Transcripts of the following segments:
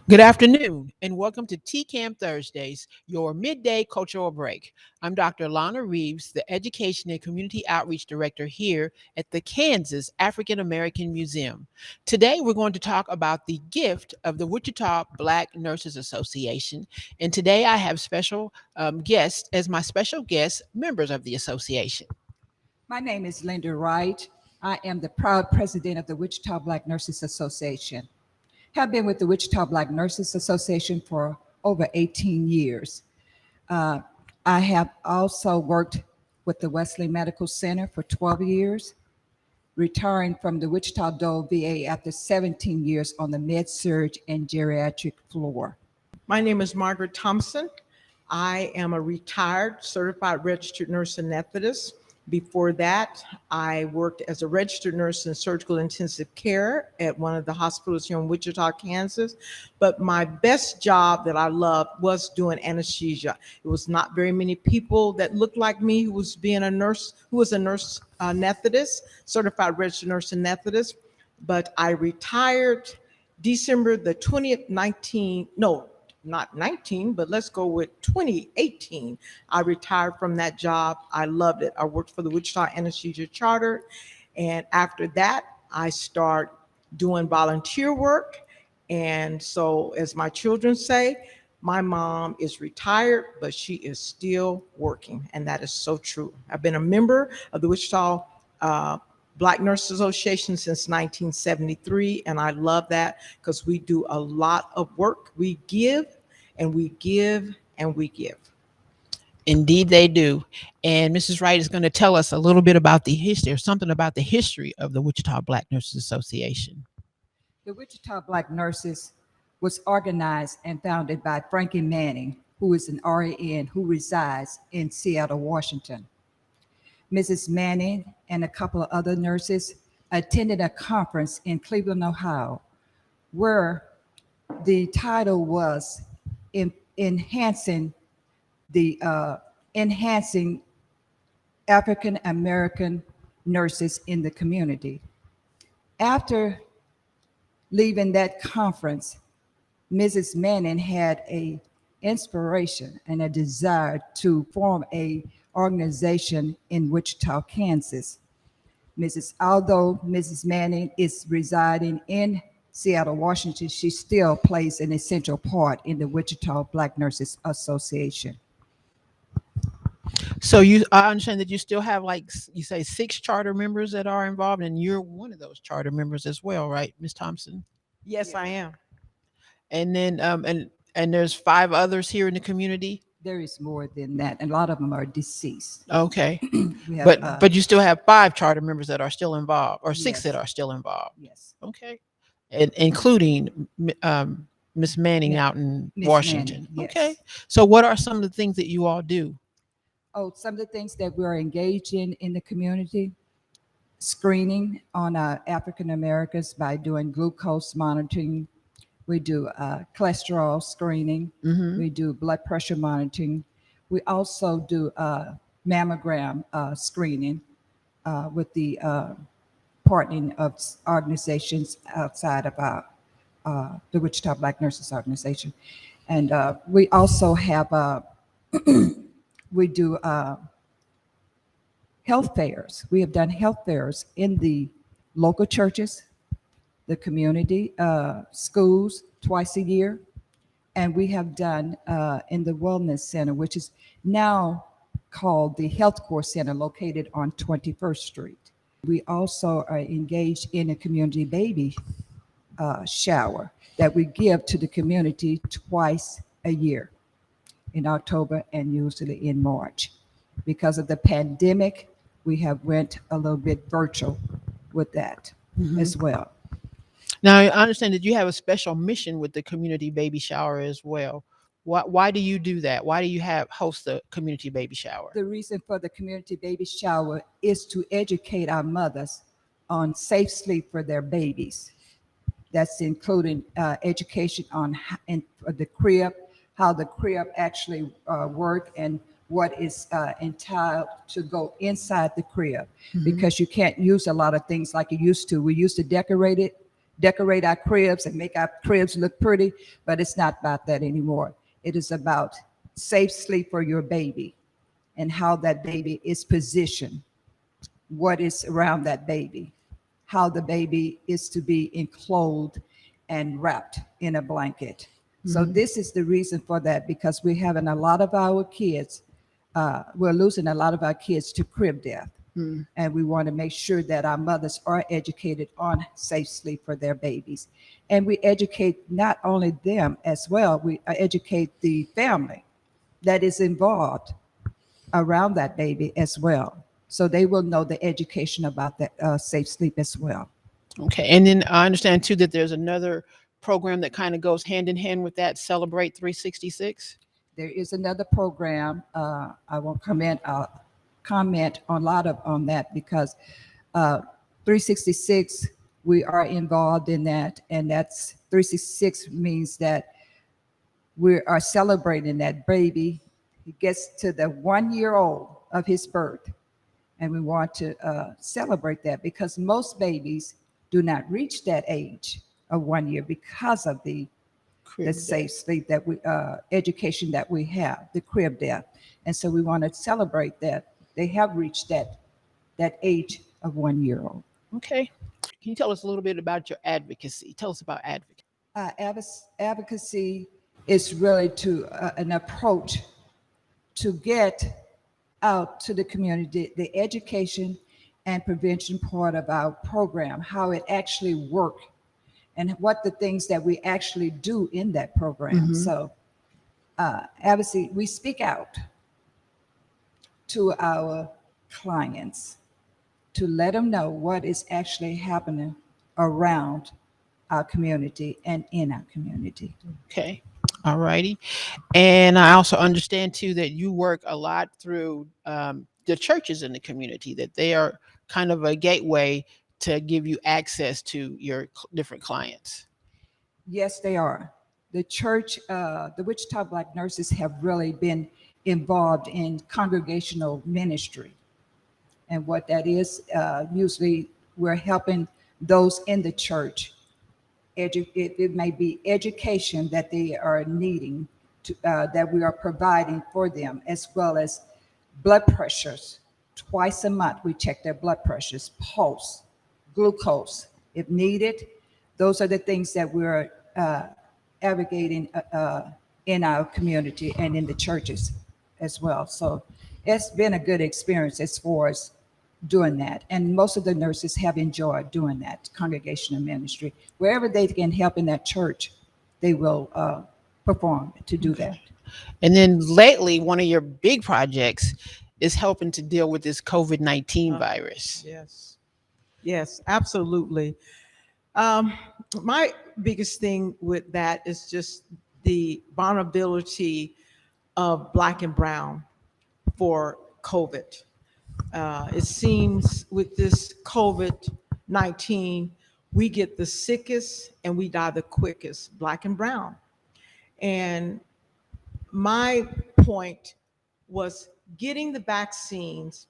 Good afternoon, and welcome to TKAAM Thursdays, your midday cultural break. I'm Dr. Lana Reeves, the Education and Community Outreach Director here at the Kansas African American Museum. Today, we're going to talk about the gift of the Wichita Black Nurses Association. And today, I have special guests as my special guests, members of the association. My name is Linda Wright. I am the proud president of the Wichita Black Nurses Association. Have been with the Wichita Black Nurses Association for over 18 years. Uh, I have also worked with the Wesley Medical Center for 12 years, retiring from the Wichita Dole VA after 17 years on the med-surg and geriatric floor. My name is Margaret Thompson. I am a retired certified registered nurse anesthetist. Before that, I worked as a registered nurse in surgical intensive care at one of the hospitals here in Wichita, Kansas. But my best job that I loved was doing anesthesia. It was not very many people that looked like me who was a nurse anesthetist, certified registered nurse anesthetist. But I retired December the 20th, not 19, but let's go with 2018. I retired from that job. I loved it. I worked for the Wichita Anesthesia Charter. And after that, I start doing volunteer work. And so, as my children say, my mom is retired, but she is still working. And that is so true. I've been a member of the Wichita Black Nurses Association since 1973, and I love that because we do a lot of work. We give and we give and we give. Indeed, they do. And Mrs. Wright is going to tell us a little bit about the history, or something about the history of the Wichita Black Nurses Association. The Wichita Black Nurses was organized and founded by Frankie Manning, who is an RN who resides in Seattle, Washington. Mrs. Manning and a couple of other nurses attended a conference in Cleveland, Ohio, where the title was enhancing African American nurses in the community. After leaving that conference, Mrs. Manning had a inspiration and a desire to form a organization in Wichita, Kansas. Although Mrs. Manning is residing in Seattle, Washington, she still plays an essential part in the Wichita Black Nurses Association. So I understand that you still have, like you say, 6 charter members that are involved, and you're one of those charter members as well, right, Ms. Thompson? Yes, I am. And then and there's 5 others here in the community. There is more than that, and a lot of them are deceased. Okay. We have, But you still have 5 charter members that are still involved, or 6 Yes. that are still involved. Yes. Okay. And including Miss Manning Yeah, out in Miss Washington. Manning, yes. Okay. So what are some of the things that you all do? Oh, some of the things that we're engaged in the community: screening on African Americans by doing glucose monitoring. We do cholesterol screening. Mhm. We do blood pressure monitoring. We also do mammogram screening with the partnering of organizations outside of the Wichita Black Nurses Organization. And we also have, we do health fairs. We have done health fairs in the local churches, the community, schools twice a year. And we have done in the Wellness Center, which is now called the Health Corps Center, located on 21st Street. We also are engaged in a community baby shower that we give to the community twice a year, in October and usually in March. Because of the pandemic, we have went a little bit virtual with that as well. Now, I understand that you have a special mission with the community baby shower as well. Why do you do that? Why do you host the community baby shower? The reason for the community baby shower is to educate our mothers on safe sleep for their babies. That's including education on the crib, how the crib actually work, and what is entitled to go inside the crib, because you can't use a lot of things like you used to. We used to decorate it. decorate our cribs and make our cribs look pretty, but it's not about that anymore. It is about safe sleep for your baby and how that baby is positioned, what is around that baby, how the baby is to be enclosed and wrapped in a blanket. So this is the reason for that, because we're having a lot of our kids, we're losing a lot of our kids to crib death. And we want to make sure that our mothers are educated on safe sleep for their babies. And we educate not only them as well, we educate the family that is involved around that baby as well. So they will know the education about that safe sleep as well. Okay. And then I understand too that there's another program that kind of goes hand in hand with that, Celebrate 366. There is another program. I won't comment on a lot of on that because 366 we are involved in that, and that's 366 means that we are celebrating that baby. He gets to the 1 year old of his birth, and we want to celebrate that because most babies do not reach that age of 1 year because of the Crib safe sleep that we education that we have, the crib death. And so we want to celebrate that they have reached that age of 1 year old. Okay. Can you tell us a little bit about your advocacy? Tell us about advocacy. Advocacy is really to an approach to get out to the community, the education and prevention part of our program, how it actually works, and what the things that we actually do in that program. So advocacy, we speak out to our clients to let them know what is actually happening around our community and in our community. Okay. All righty. And I also understand too that you work a lot through the churches in the community, that they are kind of a gateway to give you access to your different clients. Yes, they are. The church, the Wichita Black Nurses have really been involved in congregational ministry. And what that is, usually we're helping those in the church. It may be education that they are needing, that we are providing for them, as well as blood pressures. Twice a month, we check their blood pressures, pulse, glucose, if needed. Those are the things that we're advocating in our community and in the churches as well. So it's been a good experience as far as doing that. And most of the nurses have enjoyed doing that congregational ministry. Wherever they can help in that church, they will perform to do that. And then lately, one of your big projects is helping to deal with this COVID-19 virus. Yes. Yes, absolutely. My biggest thing with that is just the vulnerability of Black and Brown for COVID. It seems with this COVID-19, we get the sickest and we die the quickest, Black and Brown. And my point was getting the vaccines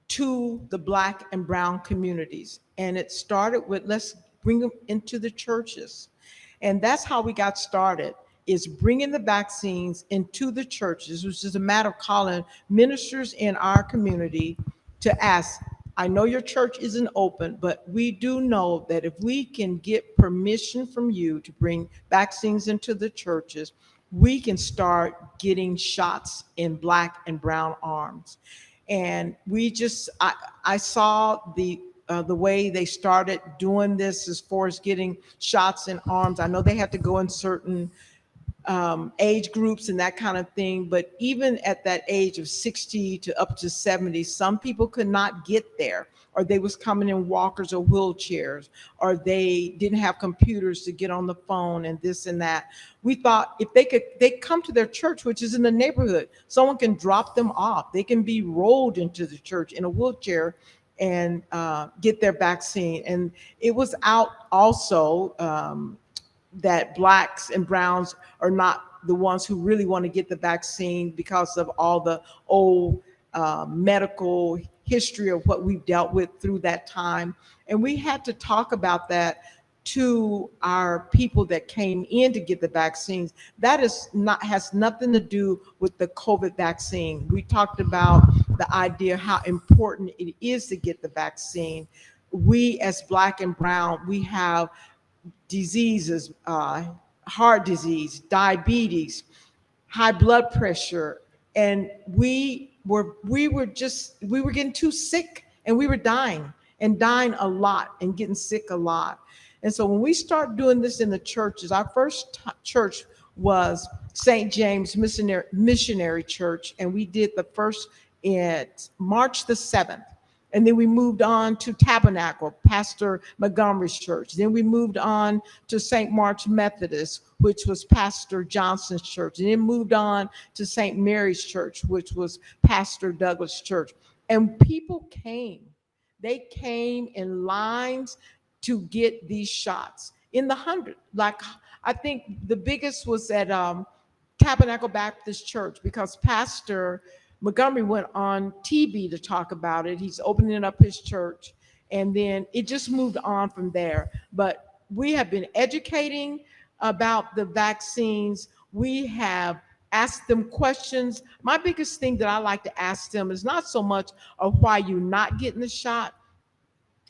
to the Black and Brown communities. And it started with, let's bring them into the churches. And that's how we got started, is bringing the vaccines into the churches, which is a matter of calling ministers in our community to ask, I know your church isn't open, but we do know that if we can get permission from you to bring vaccines into the churches, we can start getting shots in Black and Brown arms. And I saw the way they started doing this as far as getting shots in arms. I know they had to go in certain age groups and that kind of thing, but even at that age of 60 to up to 70, some people could not get there, or they was coming in walkers or wheelchairs, or they didn't have computers to get on the phone and this and that. We thought if they come to their church, which is in the neighborhood, someone can drop them off. They can be rolled into the church in a wheelchair and get their vaccine. And it was out also that Blacks and Browns are not the ones who really want to get the vaccine because of all the old medical history of what we've dealt with through that time. And we had to talk about that to our people that came in to get the vaccines, that is not has nothing to do with the COVID vaccine. We talked about the idea how important it is to get the vaccine. We as Black and brown, we have diseases, heart disease, diabetes, high blood pressure, and we were getting too sick, and we were dying, and dying a lot, and getting sick a lot. And so when we start doing this in the churches, our first church was St. James Missionary Church, and we did the first at March the 7th. And then we moved on to Tabernacle, Pastor Montgomery's church. Then we moved on to St. Mark's Methodist, which was Pastor Johnson's church. And then moved on to St. Mary's church, which was Pastor Douglas' church. And people came. They came in lines to get these shots in the hundred. Like, I think the biggest was at Tabernacle Baptist Church, because Pastor Montgomery went on TV to talk about it. He's opening up his church, and then it just moved on from there. But we have been educating about the vaccines. We have asked them questions. My biggest thing that I like to ask them is not so much of why you're not getting the shot.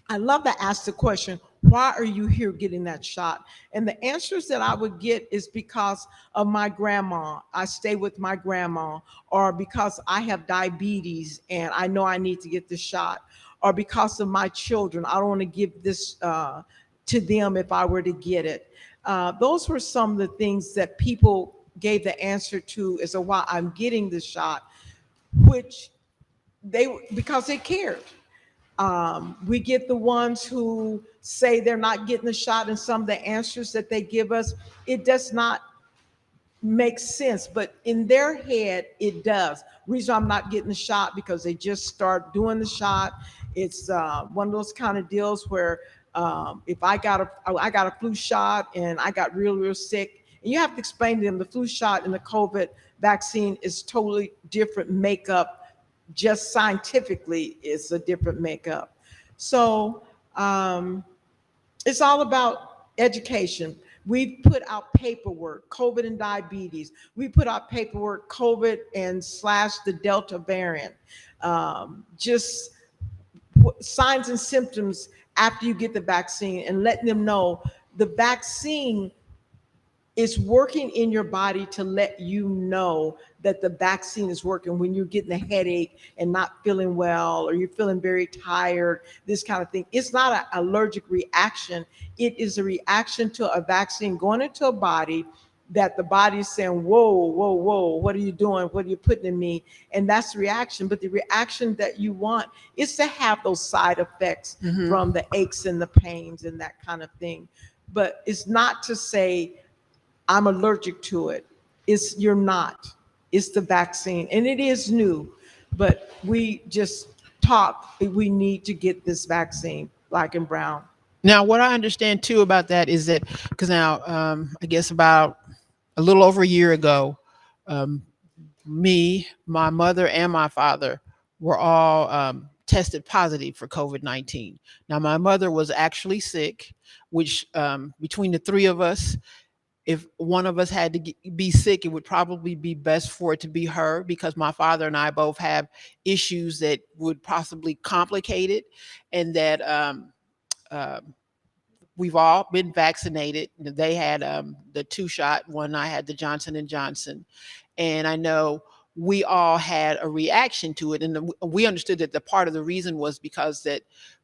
I love to ask the question, why are you here getting that shot? And the answers that I would get is because of my grandma. I stay with my grandma, or because I have diabetes and I know I need to get the shot, or because of my children. I don't want to give this to them if I were to get it. Those were some of the things that people gave the answer to as to why I'm getting the shot, which because they cared. We get the ones who say they're not getting the shot, and some of the answers that they give us, it does not make sense, but in their head, it does. Reason I'm not getting the shot, because they just start doing the shot. It's one of those kind of deals where if I got a flu shot and I got real sick, and you have to explain to them the flu shot and the COVID vaccine is totally different makeup. Just scientifically, it's a different makeup. So it's all about education. We put out paperwork, COVID and diabetes. We put out paperwork, COVID and / the Delta variant. Just signs and symptoms after you get the vaccine, and letting them know the vaccine is working in your body to let you know that the vaccine is working when you're getting a headache and not feeling well, or you're feeling very tired, this kind of thing. It's not an allergic reaction. It is a reaction to a vaccine going into a body that the body is saying, whoa, what are you doing? What are you putting in me? And that's the reaction. But the reaction that you want is to have those side effects from the aches and the pains and that kind of thing. But it's not to say, I'm allergic to it. You're not. It's the vaccine, and it is new, but we just talk. We need to get this vaccine, Black and brown. Now, what I understand too about that is that, because now, I guess about a little over a year ago, me, my mother, and my father were all tested positive for COVID-19. Now, my mother was actually sick, which between the three of us, if one of us had to be sick, it would probably be best for it to be her, because my father and I both have issues that would possibly complicate it, and that uh, we've all been vaccinated. They had the 2-shot one. I had the Johnson and Johnson, and I know we all had a reaction to it, and we understood that the part of the reason was because that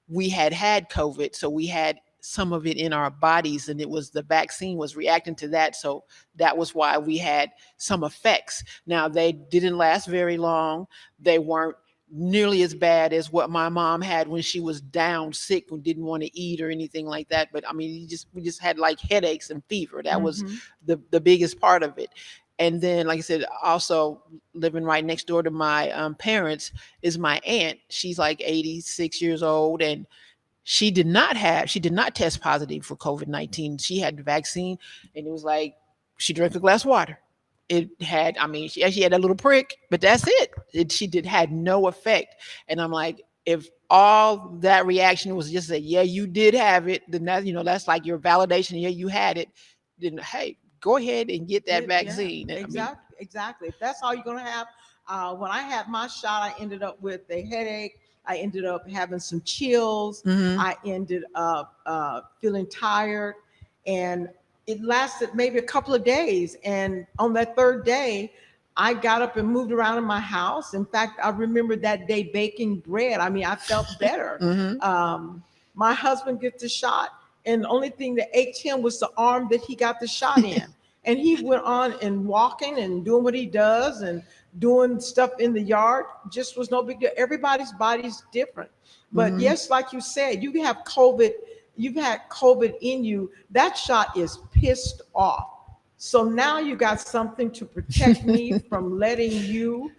we had COVID, so we had some of it in our bodies, and it was the vaccine was reacting to that, so that was why we had some effects. Now, they didn't last very long. They weren't nearly as bad as what my mom had when she was down sick and didn't want to eat or anything like that. But I mean, we just had like headaches and fever. That was the biggest part of it. And then, like I said, also living right next door to my parents is my aunt. She's like 86 years old, and she did not test positive for COVID-19. She had the vaccine, and it was like she drank a glass of water. It had, I mean, she had a little prick, but that's it. Had no effect. And I'm like, if all that reaction was just that, yeah, you did have it, then that, that's like your validation. Yeah, you had it. Then, hey, go ahead and get that Yeah, vaccine. I mean, exactly, exactly. If that's all you're gonna have, when I had my shot, I ended up with a headache. I ended up having some chills. mhm, I ended up feeling tired, and it lasted maybe a couple of days. And on that third day, I got up and moved around in my house. In fact, I remember that day baking bread. I mean, I felt better. mhm. My husband gets the shot, and the only thing that ached him was the arm that he got the shot in. And he went on and walking and doing what he does and doing stuff in the yard. Just was no big deal. Everybody's body's different. But Mhm. yes, like you said, you have COVID, you've had COVID in you. That shot is pissed off. So now you got something to protect me from letting you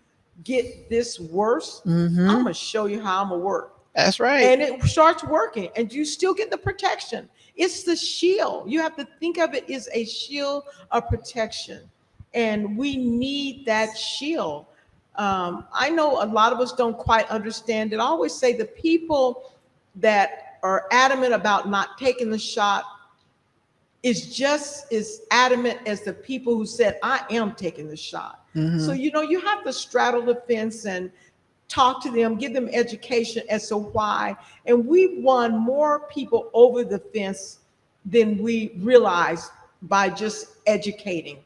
get this worse. I'm Mhm. gonna show you how I'm gonna work. That's right. And it starts working, and you still get the protection. It's the shield. You have to think of it as a shield of protection, and we need that shield. I know a lot of us don't quite understand it. I always say the people that are adamant about not taking the shot is just as adamant as the people who said, I am taking the shot. So, Mhm. you have to straddle the fence and talk to them, give them education as to why. And we won more people over the fence than we realized by just educating.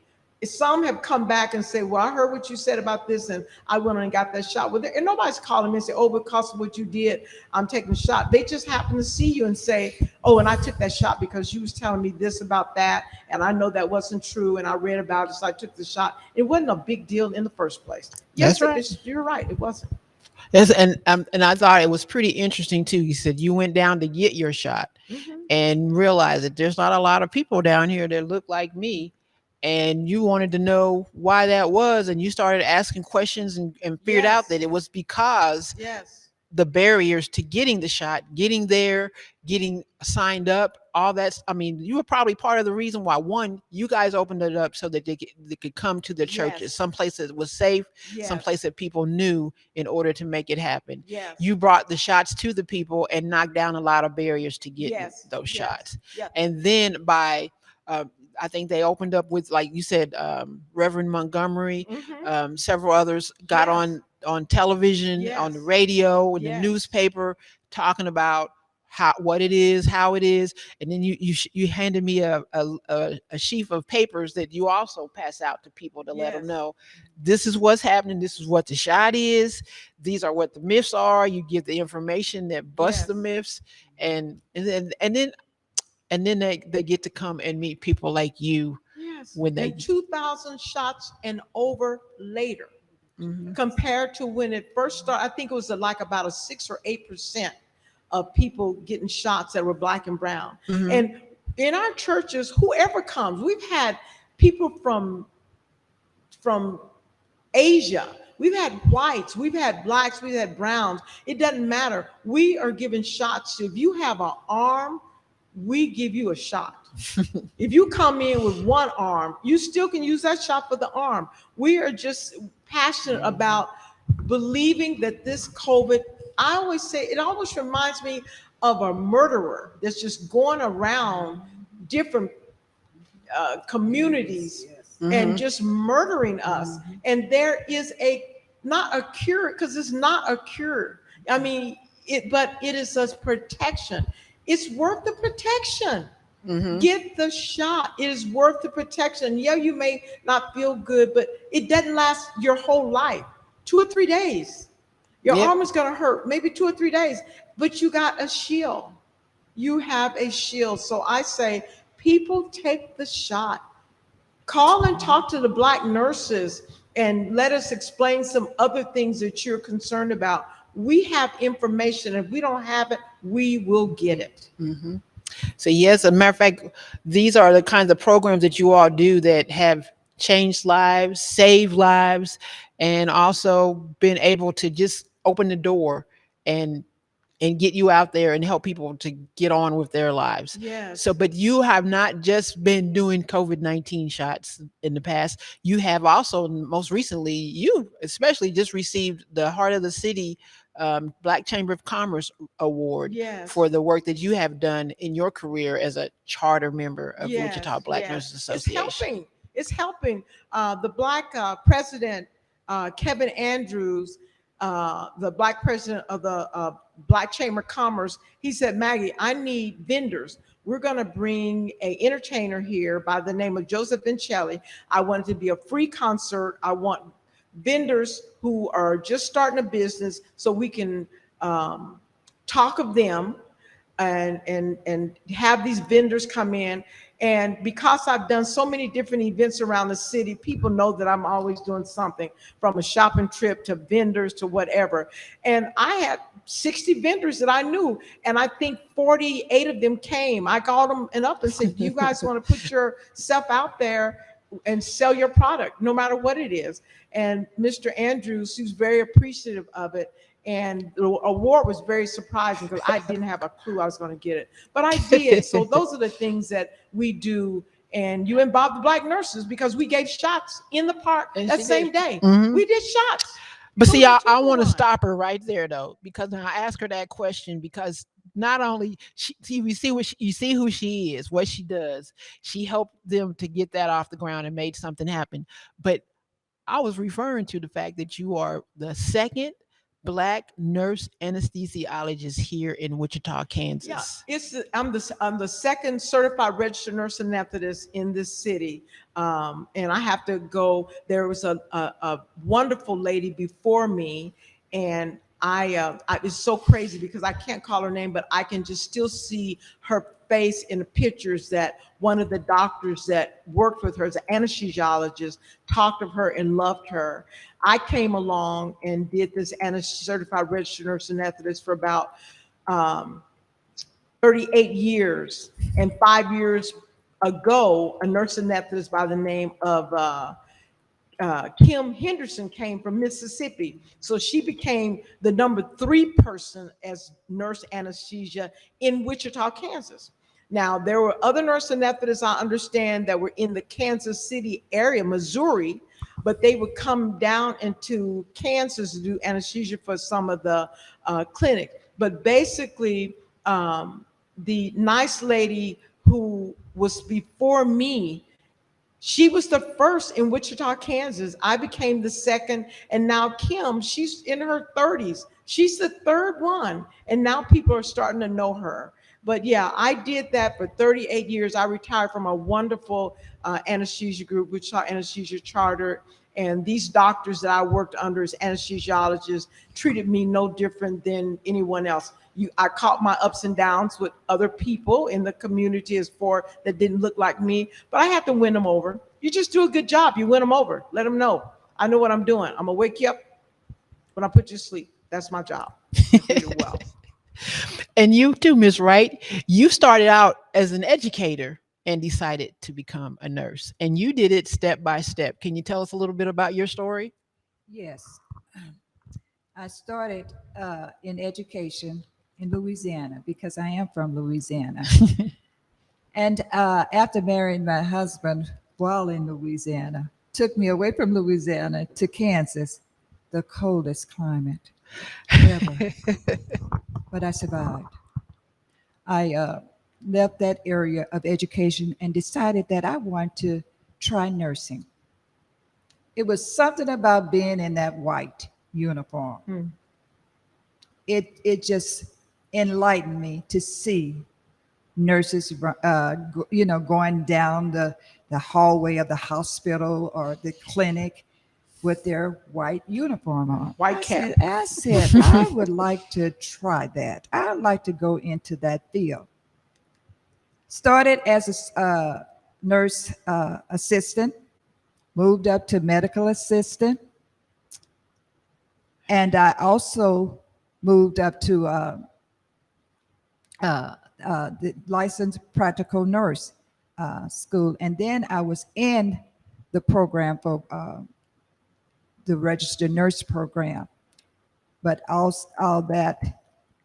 Some have come back and say, well, I heard what you said about this and I went and got that shot. Well, and nobody's calling me and say, oh, because of what you did, I'm taking the shot. They just happen to see you and say, oh, and I took that shot because you was telling me this about that, and I know that wasn't true, and I read about it, so I took the shot. It wasn't a big deal in the first place. That's Yes, right. you're right. It wasn't. Yes, and I thought it was pretty interesting too. You said you went down to get your shot Hmm. and realized that there's not a lot of people down here that look like me, and you wanted to know why that was, and you started asking questions and figured out that Yes. it was because Yes. the barriers to getting the shot, getting there, getting signed up, all that's, I mean, you were probably part of the reason why, one, you guys opened it up so that they could come to the churches, Yes. some place that was safe, some place Yes. that people knew in order to make it happen. Yes. You brought the shots to the people and knocked down a lot of barriers to getting Yes. those Yes. shots. Yes. And then by, uh, I think they opened up with, like you said, Reverend Montgomery, Hmm. several others got Yes. on television, on the Yes. radio, in the Yes. newspaper, talking about what it is, how it is, and then you handed me a sheaf of papers that you also pass out to people to let them Yes. know this is what's happening, this is what the shot is, these are what the myths are. You give the information that busts the Yes. myths, and then they get to come and meet people like you Yes. when And they. 2,000 shots and over later, Mhm. compared to when it first started. I think it was like about a 6 or 8% of people getting shots that were black and brown. Mhm. And in our churches, whoever comes, we've had people from Asia. We've had whites, we've had blacks, we've had browns. It doesn't matter. We are giving shots. If you have an arm, we give you a shot. If you come in with one arm, you still can use that shot for the arm. We are just passionate about believing that this COVID, I always say, it always reminds me of a murderer that's just going around different communities and Mhm. just murdering us. And there is not a cure, because it's not a cure. I mean, but it is a protection. It's worth the protection. Mhm. Get the shot. It is worth the protection. Yeah, you may not feel good, but it doesn't last your whole life. 2 or 3 days. Your Yep. arm is going to hurt, maybe 2 or 3 days, but you got a shield. You have a shield. So I say, people take the shot. Call and talk to the black nurses and let us explain some other things that you're concerned about. We have information. If we don't have it, we will get it. Mhm. So yes, as a matter of fact, these are the kinds of programs that you all do that have changed lives, saved lives, and also been able to just open the door and get you out there and help people to get on with their lives. So, Yes. but you have not just been doing COVID-19 shots in the past. You have also, most recently, you especially just received the Heart of the City Black Chamber of Commerce award for Yes. the work that you have done in your career as a charter member of Wichita Yes, Black yes, Nurses it's Association. helping. It's helping. The black president, Kevin Andrews, the black president of the Black Chamber of Commerce, he said, Maggie, I need vendors. We're going to bring a entertainer here by the name of Joseph Vincelli. I want it to be a free concert. I want vendors who are just starting a business so we can um, talk of them and have these vendors come in. And because I've done so many different events around the city, people know that I'm always doing something, from a shopping trip to vendors to whatever. And I had 60 vendors that I knew, and I think 48 of them came. I called them and up and said, do you guys want to put yourself out there and sell your product, no matter what it is? And Mr. Andrews, who's very appreciative of it, and the award was very surprising because I didn't have a clue I was going to get it, but I did. So those are the things that we do. And you involved the black nurses because we gave shots in the park And that she same did. day. Mhm. We did shots. But So it see, was a I two for want to one. stop her right there though, because when I ask her that question, because not only we see what you see who she is, what she does, she helped them to get that off the ground and made something happen. But I was referring to the fact that you are the second black nurse anesthesiologist here in Wichita, Yeah, Kansas. I'm the second certified registered nurse anesthetist in this city, and I have to go. There was a wonderful lady before me, and it's so crazy because I can't call her name, but I can just still see her face in the pictures that one of the doctors that worked with her as an anesthesiologist talked of her and loved her. I came along and did this certified registered nurse anesthetist for about um, 38 years. And 5 years ago, a nurse anesthetist by the name of Kim Henderson came from Mississippi. So she became the number 3 person as nurse anesthesia in Wichita, Kansas. Now, there were other nurse anesthetists, I understand, that were in the Kansas City area, Missouri, but they would come down into Kansas to do anesthesia for some of the clinic. But basically, the nice lady who was before me, she was the first in Wichita, Kansas. I became the second. And now Kim, she's in her 30s. She's the third one. And now people are starting to know her. But yeah, I did that for 38 years. I retired from a wonderful anesthesia group, Wichita Anesthesia Charter. And these doctors that I worked under as anesthesiologists treated me no different than anyone else. I caught my ups and downs with other people in the community as far that didn't look like me, but I had to win them over. You just do a good job. You win them over. Let them know I know what I'm doing. I'm gonna wake you up when I put you to sleep. That's my job. And treat it well. And you too, Miss Wright, you started out as an educator and decided to become a nurse. And you did it step by step. Can you tell us a little bit about your story? Yes. I started in education in Louisiana because I am from Louisiana. And after marrying my husband while in Louisiana, took me away from Louisiana to Kansas, the coldest climate ever. But I survived. I left that area of education and decided that I want to try nursing. It was something about being in that white uniform. Hmm. It just enlightened me to see nurses, going down the hallway of the hospital or the clinic with their white uniform on. White I cap. said, I would like to try that. I'd like to go into that field. Started as a nurse assistant, moved up to medical assistant, and I also moved up to the licensed practical nurse school. And then I was in the program for the registered nurse program. But all that,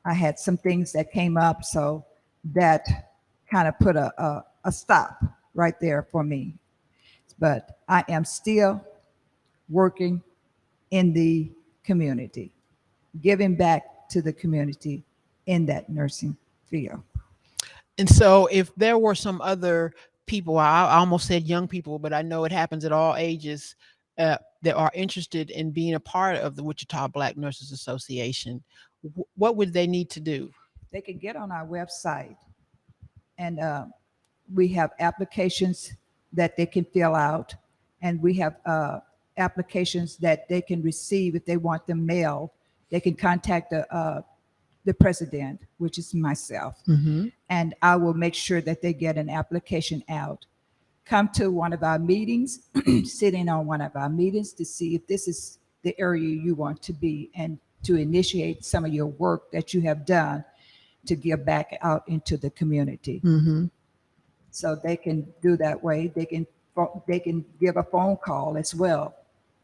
I had some things that came up, so that kind of put a stop right there for me. But I am still working in the community. giving back to the community in that nursing field. And so, if there were some other people, I almost said young people, but I know it happens at all ages, that are interested in being a part of the Wichita Black Nurses Association, what would they need to do? They can get on our website, and we have applications that they can fill out, and we have applications that they can receive if they want them mailed. They can contact the president, which is myself, and I will make sure that they get an application out. Come to one of our meetings, sit in on one of our meetings to see if this is the area you want to be, and to initiate some of your work that you have done to give back out into the community. So they can do that way. They can give a phone call as well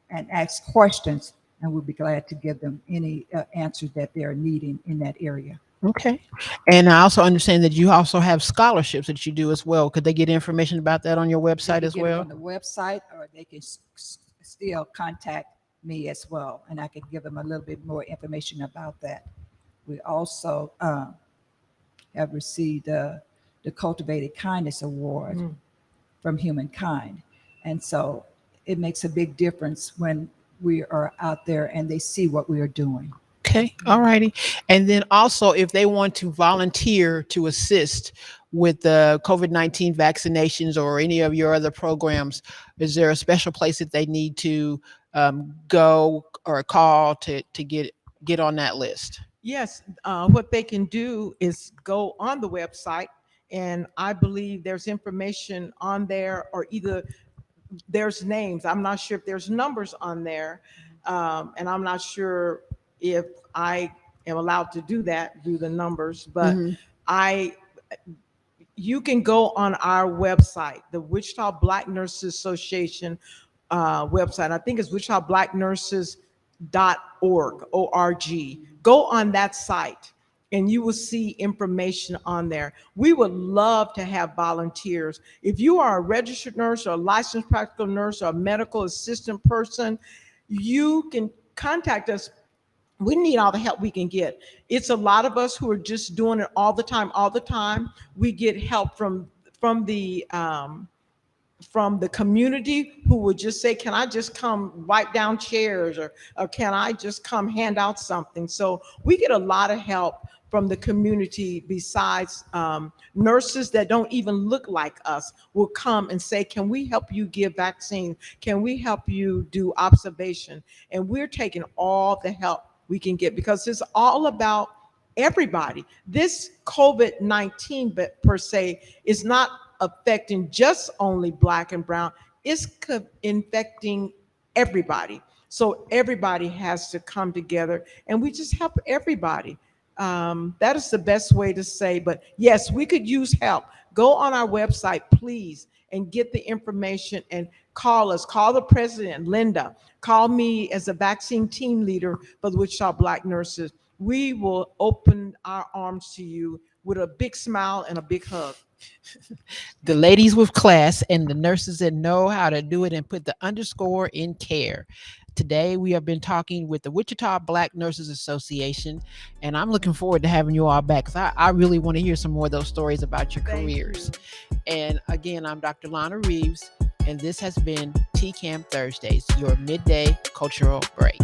and ask questions, and we'll be glad to give them any answers that they're needing in that area. Okay. And I also understand that you also have scholarships that you do as well. Could they get information about that on your They website can as get it well? on the website, or they can still contact me as well, and I can give them a little bit more information about that. We also have received the Cultivated Kindness Award from Humankind, and so it makes a big difference when we are out there and they see what we are doing. Okay. All righty. And then also, if they want to volunteer to assist with the COVID-19 vaccinations or any of your other programs, is there a special place that they need to go or call to get on that list? Yes, what they can do is go on the website, and I believe there's information on there, or either there's names. I'm not sure if there's numbers on there, and I'm not sure if I am allowed to do that, do the numbers, but I you can go on our website, the Wichita Black Nurses Association website. I think it's wichitablacknurses.org, O-R-G. Go on that site and you will see information on there. We would love to have volunteers. If you are a registered nurse or a licensed practical nurse or a medical assistant person, you can contact us. We need all the help we can get. It's a lot of us who are just doing it all the time, all the time. We get help from the community, who would just say, can I just come wipe down chairs, or can I just come hand out something? So we get a lot of help from the community. Besides nurses that don't even look like us will come and say, can we help you give vaccines? Can we help you do observation? And we're taking all the help we can get, because it's all about everybody. This COVID-19 per se is not affecting just only Black and brown. It's infecting everybody. So everybody has to come together, and we just help everybody. That is the best way to say. But yes, we could use help. Go on our website, please, and get the information, and call us. Call the president, Linda. Call me as a vaccine team leader for the Wichita Black Nurses. We will open our arms to you with a big smile and a big hug. The ladies with class and the nurses that know how to do it and put the underscore in care. Today, we have been talking with the Wichita Black Nurses Association, and I'm looking forward to having you all back, because I really want to hear some more of those stories about your Thank careers. you. And again, I'm Dr. Lana Reeves, and this has been TKAAM Thursdays, your midday cultural break.